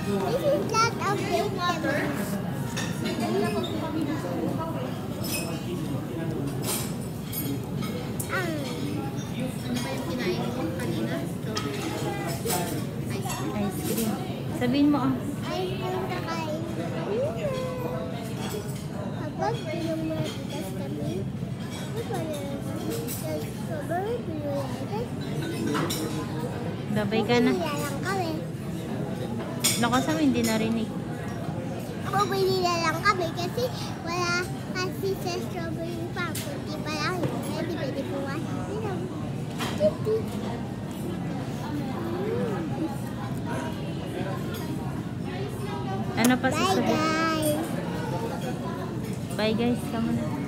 This is not a fake Ano ba yung kinain mo kanina? Strawberry. Ice cream. Ice cream. Sabihin mo ah. ice cream na kain. Kapag pinong mga tigas kami, strawberry pinulayan. Gabay ka na. Lang kami. Lakas mo, hindi narinig. Bumili na lang kami kasi wala kasi sa strawberry farm. Kunti pa lang yun. Kaya di pwede pumasok. Ano pa Bye sasabihin? guys! Bye guys, kamo na.